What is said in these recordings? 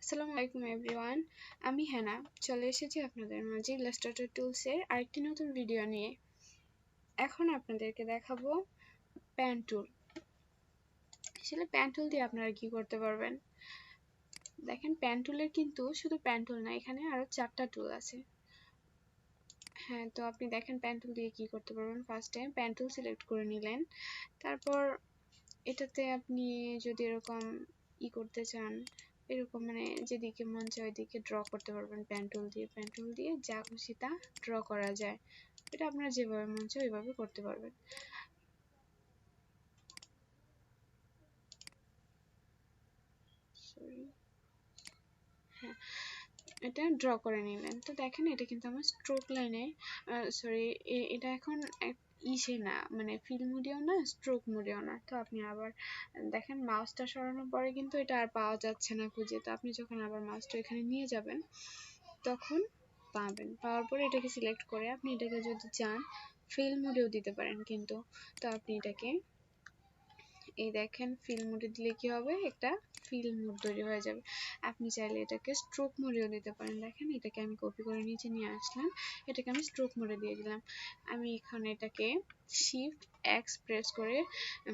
আসসালামু আলাইকুম এভরিওয়ান, আমি হেনা চলে এসেছি আপনাদের মাঝে ইলাস্ট্রেটর টুলসের আরেকটি নতুন ভিডিও নিয়ে। এখন আপনাদেরকে দেখাবো প্যান টুল। আসলে প্যান টুল দিয়ে আপনারা কি করতে পারবেন দেখেন। প্যান টুলের কিন্তু শুধু প্যান টুল না, এখানে আরো 4টা টুল আছে। হ্যাঁ, তো আপনি দেখেন প্যান টুল দিয়ে কি করতে পারবেন। ফার্স্টে প্যান টুল সিলেক্ট করে নিলেন, তারপর এটাতে আপনি যদি এরকম করতে চান, এরকম মানে যেদিকে মন চায় ওইদিকে ড্র করতে পারবেন প্যান টুল দিয়ে যা খুশি তা ড্র করা যায়। এটা আপনার যেভাবে মন চায় ওইভাবে করতে পারবেন। হ্যাঁ, এটা ড্র করে নিলেন। তো দেখেন এটা কিন্তু আমার স্ট্রোক লাইনে এটা এখন ইসে না, মানে ফিল মোডেও না, স্ট্রোক মোডেও না। তো আপনি আবার দেখেন মাউসটা সরানোর পরে কিন্তু এটা আর পাওয়া যাচ্ছে না খুঁজে। তো আপনি যখন আবার মাউসটা এখানে নিয়ে যাবেন তখন পাবেন। পাওয়ার পরে এটাকে সিলেক্ট করে আপনি এটাকে যদি চান ফিল মোডেও দিতে পারেন কিন্তু। তো আপনি এটাকে এই দেখেন ফিল মোডে দিলে কি হবে, একটা ফিল মোড তৈরি হয়ে যাবে। আপনি চাইলে এটাকে স্ট্রোক মোডেও দিতে পারেন। দেখেন এটাকে আমি কপি করে নিচে নিয়ে আসলাম, এটাকে আমি স্ট্রোক মোডে দিয়ে দিলাম। আমি এখানে এটাকে শিফট এক্স প্রেস করে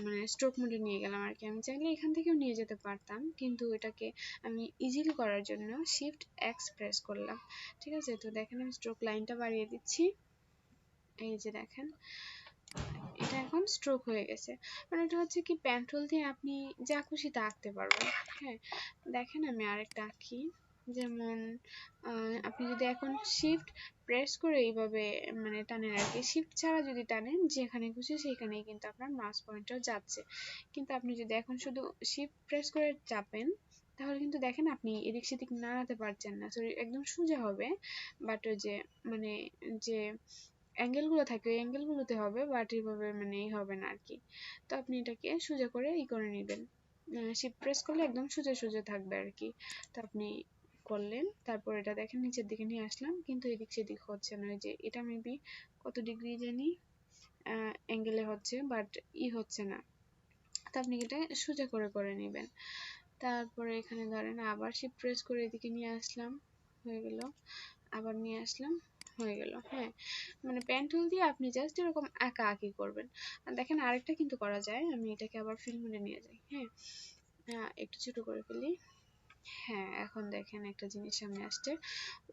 মানে স্ট্রোক মোডে নিয়ে গেলাম আর কি। আমি চাইলে এখান থেকেও নিয়ে যেতে পারতাম, কিন্তু এটাকে আমি ইজিলি করার জন্য শিফট এক্স প্রেস করলাম। ঠিক আছে, তো দেখেন আমি স্ট্রোক লাইনটা বাড়িয়ে দিচ্ছি। এই যে দেখেন এটা এখন স্ট্রোক হয়ে গেছে। মানে এটা হচ্ছে কি, প্যান টুল দিয়ে আপনি যা খুশি তা আঁকতে পারবেন। হ্যাঁ, দেখেন আমি আরেকটা আঁকি। যেমন আপনি যদি এখন শিফট প্রেস করে এইভাবে মানে টানেন আর কি, শিফট ছাড়া যদি টানেন যেখানে খুশি সেখানেই কিন্তু আপনার মাউস পয়েন্টার যাচ্ছে। কিন্তু আপনি যদি এখন শুধু শিফট প্রেস করে চাপেন তাহলে কিন্তু দেখেন আপনি এদিক সেদিক নাড়াতে পারছেন না, সরি একদম সোজা হবে। বাট ওই যে মানে যে অ্যাঙ্গেল গুলো থাকে ওই অ্যাঙ্গেল গুলোতে হবে, বাট এইভাবে মানে হবে না আর কি। তো আপনি এটাকে সোজা করে করে নেবেন। শিফট প্রেস করলে একদম সোজা সোজা থাকবে আর কি। তো আপনি করলেন, তারপর এটা দেখেন নিচের দিকে নিয়ে আসলাম, কিন্তু এদিক সেদিক হচ্ছে না। যে এটা মেবি কত ডিগ্রি জানি অ্যাঙ্গেলে হচ্ছে, বাট হচ্ছে না। তো আপনি এটা সোজা করে নেবেন। তারপরে এখানে ধরেন আবার শিফট প্রেস করে এদিকে নিয়ে আসলাম, হয়ে গেল। আবার নিয়ে আসলাম, হয়ে গেল। হ্যাঁ, মানে পেন টুল দিয়ে আপনি জাস্ট এরকম আঁকাআঁকি করবেন। আর দেখেন আরেকটা কিন্তু করা যায়। আমি এটাকে আবার ফিল মোডে নিয়ে যাই। হ্যাঁ, একটু ছোট করে ফেলি। হ্যাঁ, এখন দেখেন একটা জিনিস সামনে আসছে।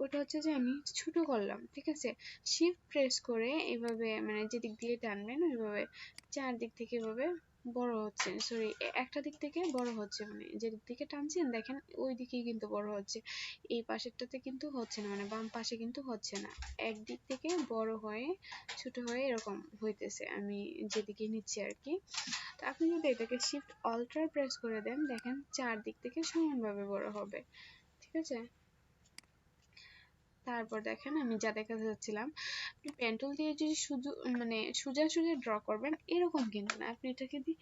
ওটা হচ্ছে যে আমি ছোট করলাম, ঠিক আছে। শিফট প্রেস করে এভাবে মানে যেদিক দিয়ে টানবেন ওইভাবে চারদিক থেকে এভাবে বড় হচ্ছে, সরি একটা দিক থেকে বড় হচ্ছে, মানে যেদিক থেকে টানছেন দেখেন ওই দিকেই কিন্তু বড় হচ্ছে। এই পাশেরটাতে কিন্তু হচ্ছে না, মানে বাম পাশে কিন্তু হচ্ছে না। একদিক থেকে বড় হয়ে ছোট হয়ে এরকম হইতেছে আমি যেদিকে নিচ্ছি আর কি। তো আপনি যদি এটাকে শিফট অল্টার প্রেস করে দেন দেখেন চারদিক থেকে সমানভাবে বড় হবে। ঠিক আছে, তারপর দেখেন আমি যা দেখাতে যাচ্ছিলাম, আপনি পেন টুল দিয়ে যদি শুধু মানে সোজা সোজা ড্র করবেন এরকম কিন্তু না, আপনি এটাকে দিয়ে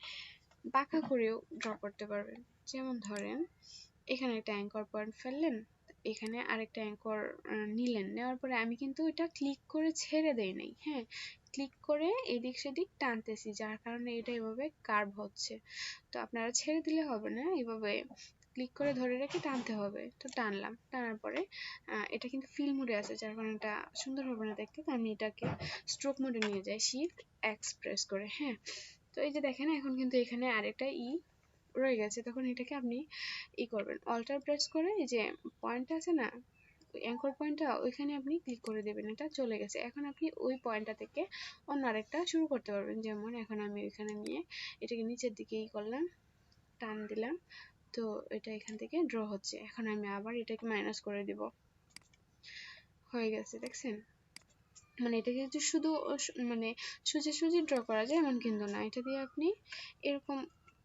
বাঁকা করেও ড্র করতে পারবেন। যেমন ধরেন এখানে একটা অ্যাঙ্কর পয়েন্ট ফেললেন, এখানে আরেকটা অ্যাঙ্কর নিলেন, নেওয়ার পরে আমি কিন্তু এটা ক্লিক করে ছেড়ে দেই নাই। হ্যাঁ, ক্লিক করে এদিক সেদিক টানতেছি, যার কারণে এটা এভাবে কার্ভ হচ্ছে। তো আপনারা ছেড়ে দিলে হবে না, এভাবে ক্লিক করে ধরে রেখে টানতে হবে। তো টানলাম, টানার পরে এটা কিন্তু ফিল মোডে আছে, যার কারণে এটা সুন্দর হবে না দেখতে। তো আমি এটাকে স্ট্রোক মোডে নিয়ে যাই শিফট এক্স প্রেস করে। হ্যাঁ, তো এই যে দেখেন এখন কিন্তু এখানে আরেকটা রয়ে গেছে। তখন এটাকে আপনি করবেন অল্টার প্রেস করে, এই যে পয়েন্ট আছে না অ্যাঙ্কর পয়েন্টটা, ওইখানে আপনি ক্লিক করে দেবেন, এটা চলে গেছে। এখন আপনি ওই পয়েন্টটা থেকে অন্য আরেকটা শুরু করতে পারবেন। যেমন এখন আমি ওইখানে নিয়ে এটাকে নিচের দিকে করলাম, টান দিলাম, তো এটা এখান থেকে ড্র হচ্ছে। এখন আমি আবার এটাকে মাইনাস করে দিব, হয়ে গেছে। দেখছেন, মানে এটাকে যদি শুধু মানে সোজাসুজি ড্র করা যায় এমন কিন্তু না, এটা দিয়ে আপনি এরকম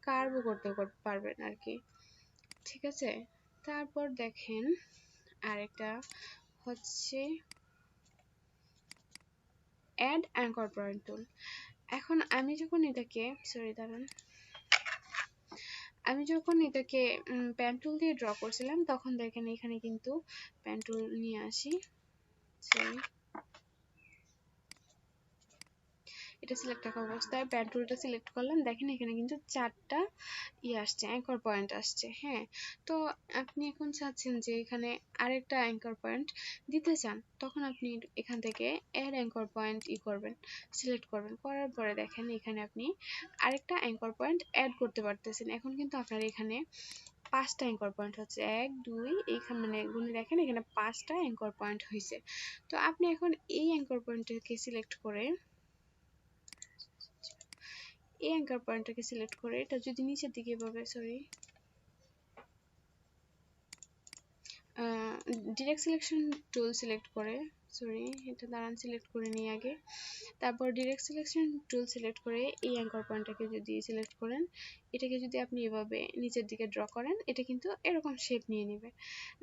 কার্ভও করতে পারবেন আর কি। ঠিক আছে, তারপর দেখেন আরেকটা হচ্ছে অ্যাড অ্যাঙ্কর পয়েন্ট টুল। এখন আমি যখন এটাকে দাঁড়ান, আমি যখন এটাকে পেন টুল দিয়ে ড্র করছিলাম তখন দেখেন এখানে কিন্তু পেন টুল নিয়ে আসি, এটা সিলেক্ট থাকা অবস্থায় প্যান টুলটা সিলেক্ট করলাম, দেখেন এখানে কিন্তু 4টা আসছে, অ্যাঙ্কর পয়েন্ট আসছে। হ্যাঁ, তো আপনি এখন চাচ্ছেন যে এখানে আরেকটা অ্যাঙ্কর পয়েন্ট দিতে চান, তখন আপনি এখান থেকে অ্যাড অ্যাঙ্কর পয়েন্ট করবেন, সিলেক্ট করবেন। করার পরে দেখেন এখানে আপনি আরেকটা অ্যাঙ্কর পয়েন্ট অ্যাড করতে পারতেছেন। এখন কিন্তু আপনার এখানে 5টা অ্যাঙ্কর পয়েন্ট হচ্ছে, 1 2 এইখানে মানে গুণে দেখেন এখানে 5টা অ্যাঙ্কর পয়েন্ট হয়েছে। তো আপনি এখন এই অ্যাঙ্কর পয়েন্টটাকে সিলেক্ট করে এটা যদি নিচের দিকে এভাবে ডিরেক্ট সিলেকশন টুল সিলেক্ট করে এটা দাঁড়ান সিলেক্ট করে নিই আগে। তারপর ডিরেক্ট সিলেকশন টুল সিলেক্ট করে এই অ্যাঙ্কর পয়েন্টটাকে যদি সিলেক্ট করেন, এটাকে যদি আপনি এভাবে নিচের দিকে ড্র করেন, এটা কিন্তু এরকম শেপ নিয়ে নেবে।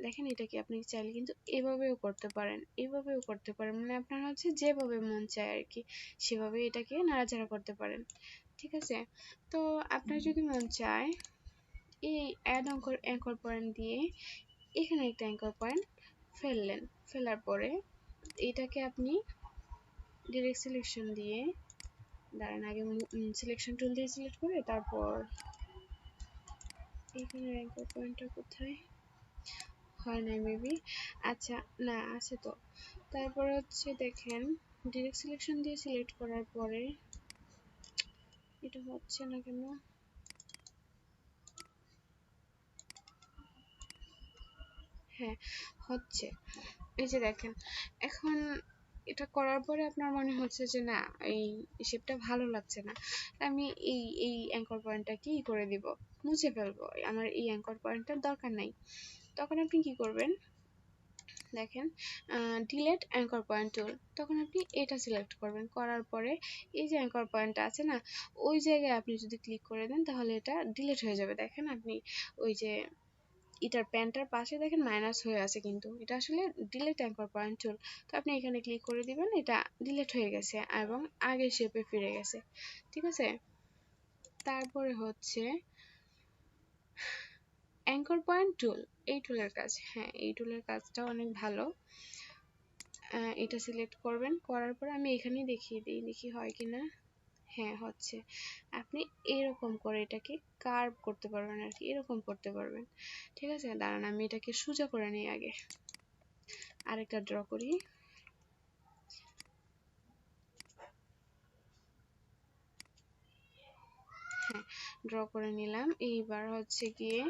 দেখেন এটাকে আপনি চাইলে কিন্তু এভাবেও করতে পারেন, এভাবেও করতে পারেন, মানে আপনার হচ্ছে যেভাবে মন চায় আর কি সেভাবে এটাকে নাড়াচাড়া করতে পারেন। ঠিক আছে, তো আপনার যদি মন চায় এই অ্যাড অ্যাঙ্কর পয়েন্ট দিয়ে এখানে একটা অ্যাঙ্কর পয়েন্ট ফেললেন, ফেলার পরে এটাকে আপনি ডিরেক্ট সিলেকশন দিয়ে দাঁড়ান আগে সিলেকশন টুল দিয়ে সিলেক্ট করে তারপর এখানে অ্যাঙ্কর পয়েন্টটা কোথায় হয় না মেবি, আচ্ছা না আছে তো। তারপর হচ্ছে দেখেন ডিরেক্ট সিলেকশন দিয়ে সিলেক্ট করার পরে এটা হচ্ছে না কেন, হ্যাঁ হচ্ছে, এই যে দেখেন এখন এটা করার পরে আপনার মনে হচ্ছে যে না এই শেপটা ভালো লাগছে না, আমি এই অ্যাঙ্কর পয়েন্টটা কি করে দিব, মুছে ফেলবো, আমার এই অ্যাঙ্কর পয়েন্টটার দরকার নাই। তখন আপনি কি করবেন, দেখেন ডিলেট অ্যাঙ্কর পয়েন্ট টুল, তখন আপনি এটা সিলেক্ট করবেন, করার পরে এই যে অ্যাঙ্কর পয়েন্টটা আছে না, ওই জায়গায় আপনি যদি ক্লিক করে দেন তাহলে এটা ডিলেট হয়ে যাবে। দেখেন আপনি ওই যে এটার প্যানটার পাশে দেখেন মাইনাস হয়ে আছে, কিন্তু এটা আসলে ডিলেট অ্যাঙ্কর পয়েন্ট টুল। তো আপনি এখানে ক্লিক করে দিবেন, এটা ডিলেট হয়ে গেছে এবং আগের শেপে ফিরে গেছে। ঠিক আছে, তারপরে হচ্ছে অ্যাঙ্কর পয়েন্ট টুল, এই টুলের কাজ, হ্যাঁ এই টুলের কাজটা অনেক ভালো। এটা সিলেক্ট করবেন, করার পরে আমি এখানেই দেখিয়ে দিই, দেখি হয় কিনা, হ্যাঁ হচ্ছে। আপনি এরকম করে এটাকে কার্ভ করতে পারবেন আর কি, এরকম করতে পারবেন। ঠিক আছে, দাঁড়ান আমি এটাকে সোজা করে নিই আগে, আরেকটা ড্র করি। হ্যাঁ ড্র করে নিলাম, এইবার হচ্ছে গিয়ে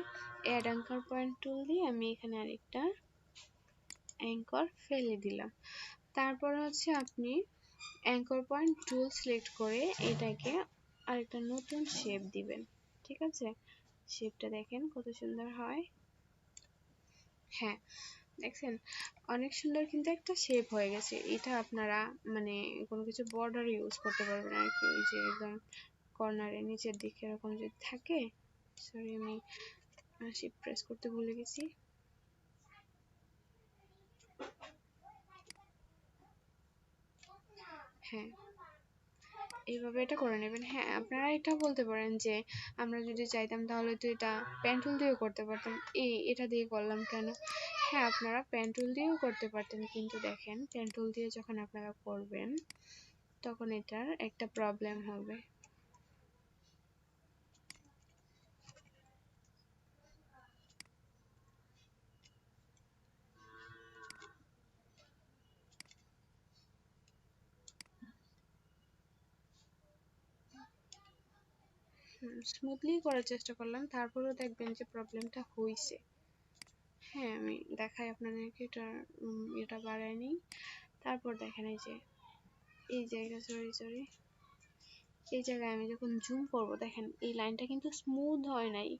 অ্যাড অ্যাঙ্কর পয়েন্ট টুল দিয়ে আমি এখানে আরেকটা অ্যাঙ্কর ফেলে দিলাম। তারপর হচ্ছে আপনি অ্যাঙ্কর পয়েন্ট টুল সিলেক্ট করে এটাকে আরেকটা নতুন শেপ দিবেন। ঠিক আছে, শেপটা দেখেন কত সুন্দর হয়, হ্যাঁ দেখছেন অনেক সুন্দর কিন্তু একটা শেপ হয়ে গেছে। এটা আপনারা মানে কোনো কিছু বর্ডার ইউজ করতে পারবেন আর কি, ওই যে একদম কর্নারে নিচের দিকে এরকম যদি থাকে, সরি আমি শিফট প্রেস করতে ভুলে গেছি, হ্যাঁ এইভাবে এটা করে নেবেন। হ্যাঁ আপনারা এটা বলতে পারেন যে আমরা যদি চাইতাম তাহলে তো এটা পেন টুল দিয়েও করতে পারতাম, এটা দিয়ে করলাম কেন। হ্যাঁ আপনারা পেন টুল দিয়েও করতে পারতেন, কিন্তু দেখেন পেন টুল দিয়ে যখন আপনারা করবেন তখন এটার একটা প্রবলেম হবে। স্মুথলি করার চেষ্টা করলাম, তারপরেও দেখবেন যে প্রবলেমটা হইছে। হ্যাঁ আমি দেখাই আপনাদেরকে, এটা বাড়ায় নিই। তারপর দেখেন এই জায়গা সরি এই জায়গায় আমি যখন জুম করব দেখেন এই লাইনটা কিন্তু স্মুথ হয় নাই,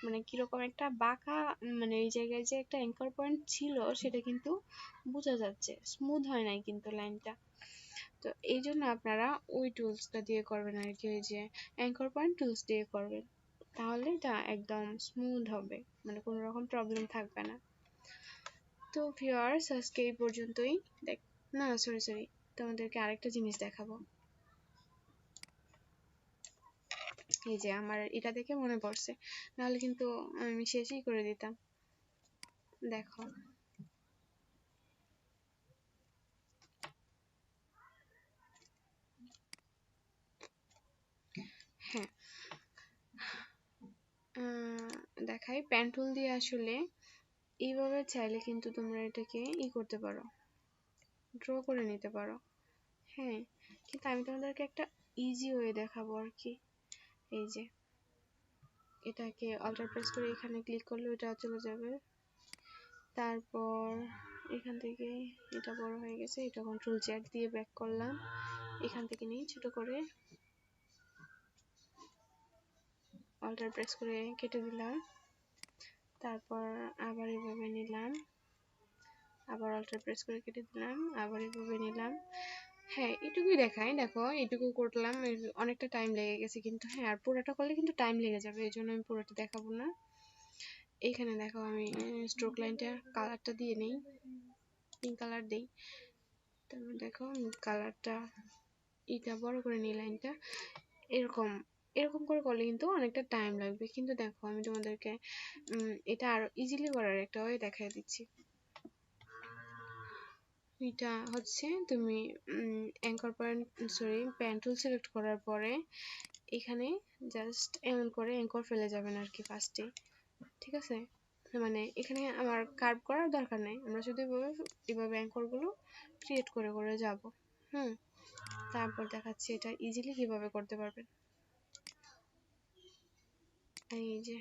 মানে কিরকম একটা বাঁকা, মানে এই জায়গায় যে একটা অ্যাঙ্কর পয়েন্ট ছিল সেটা কিন্তু বোঝা যাচ্ছে, স্মুথ হয় নাই কিন্তু লাইনটা। তো এই জন্য আপনারা ওই টুলসটা দিয়ে করবেন আর কি, ওই যে অ্যাঙ্কর পয়েন্ট টুলস দিয়ে করবেন, তাহলে এটা একদম স্মুথ হবে, মানে কোনো রকম প্রবলেম থাকবে না। তো ভিউয়ার্স আজকে এই পর্যন্তই, দেখ না সরি তোমাদেরকে আরেকটা জিনিস দেখাবো। এই যে আমার এটা দেখে মনে পড়ছে, নাহলে কিন্তু আমি শেষই করে দিতাম। দেখো দেখাই পেন টুল দিয়ে আসলে এইভাবে চাইলে কিন্তু তোমরা এটাকে করতে পারো, ড্র করে নিতে পারো। হ্যাঁ, কিন্তু আমি তোমাদেরকে একটা ইজি ওয়ে দেখাবো আর কি। এই যে এটাকে অল্টার প্রেস করে এখানে ক্লিক করলে ওটা চলে যাবে। তারপর এখান থেকে এটা বড় হয়ে গেছে, এটা কন্ট্রোল জেড দিয়ে ব্যাক করলাম, এখান থেকে নিয়ে ছোট করে অল্টার প্রেস করে কেটে দিলাম। তারপর আবার এভাবে নিলাম, আবার অল্টার প্রেস করে কেটে দিলাম, আবার এভাবে নিলাম। হ্যাঁ, এটুকুই দেখাই। দেখো এটুকু করলাম, অনেকটা টাইম লেগে গেছে কিন্তু। হ্যাঁ, আর পুরোটা করলে কিন্তু টাইম লেগে যাবে, এই জন্য আমি পুরোটা দেখাবো না। এইখানে দেখো আমি স্ট্রোক লাইনটা কালারটা দিয়ে নেই, পিঙ্ক কালার দিই। তারপর দেখো কালারটা এটা বড় করে নিই, লাইনটা এরকম এরকম করে করলে কিন্তু অনেকটা টাইম লাগবে। কিন্তু দেখো আমি তোমাদেরকে এটা আরো ইজিলি করার একটা ওয়ে দেখাই দিচ্ছি। এটা হচ্ছে তুমি anchor point pen tool select করার পরে এখানে জাস্ট এমন করে অ্যাঙ্কর ফেলে যাবেন আর কি ফার্স্টে। ঠিক আছে, মানে এখানে আমার কার্ভ করার দরকার নেই, আমরা শুধু এভাবে অ্যাঙ্করগুলো ক্রিয়েট করে করে যাব। তারপর দেখাচ্ছি এটা ইজিলি কিভাবে করতে পারবেন। এই যে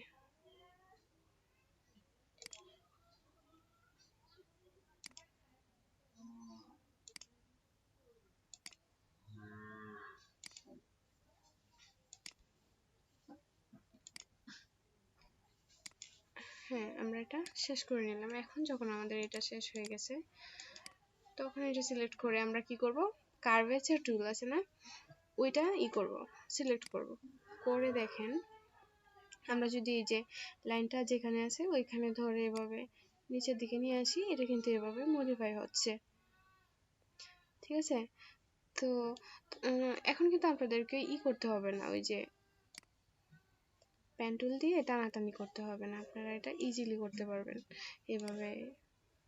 হ্যাঁ, আমরা এটা শেষ করে নিলাম। এখন যখন আমাদের এটা শেষ হয়ে গেছে তখন এটা সিলেক্ট করে আমরা কি করব, কার্ভেচার টুল আছে না, ওইটা করব, সিলেক্ট করব। করে দেখেন আমরা যদি এই যে লাইনটা যেখানে আছে ওইখানে ধরে এভাবে নিচের দিকে নিয়ে আসি, এটা কিন্তু এভাবে মডিফাই হচ্ছে। ঠিক আছে, তো এখন কিন্তু আপনাদেরকে করতে হবে না, ওই যে পেন টুল দিয়ে টানাটানি করতে হবে না, আপনারা এটা ইজিলি করতে পারবেন এভাবে,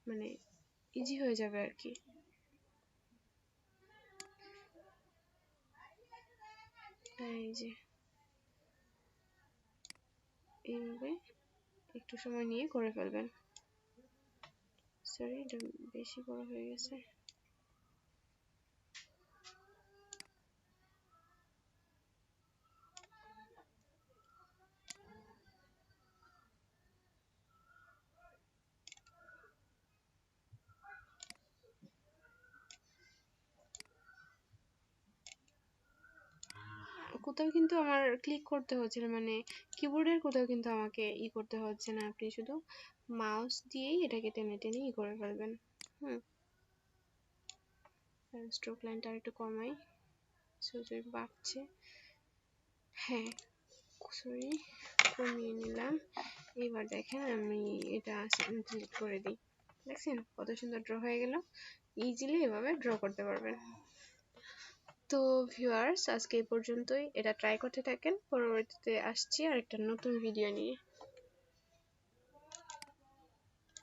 মানে ইজি হয়ে যাবে আর কি। এই যে এইভাবে একটু সময় নিয়ে করে ফেলবেন। সরি, এটা বেশি বড় হয়ে গেছে। কোথাও কিন্তু আমার ক্লিক করতে হচ্ছে না, মানে কিবোর্ডের কোথাও কিন্তু আমাকে করতে হচ্ছে না, আপনি শুধু মাউস দিয়েই এটাকে টেনে টেনে করে ফেলবেন। স্ট্রোক লাইনটা একটু কমাই, সরি বাড়ছে। হ্যাঁ, সরি কমিয়ে নিলাম। এবার দেখেন আমি এটা ক্লিক করে দিই, দেখছেন কত সুন্দর ড্র হয়ে গেল। ইজিলি এভাবে ড্র করতে পারবেন। তো ভিউয়ার্স, আজকে এই পর্যন্তই, এটা ট্রাই করতে থাকেন, পরবর্তীতে আসছি আর একটা নতুন ভিডিও নিয়ে।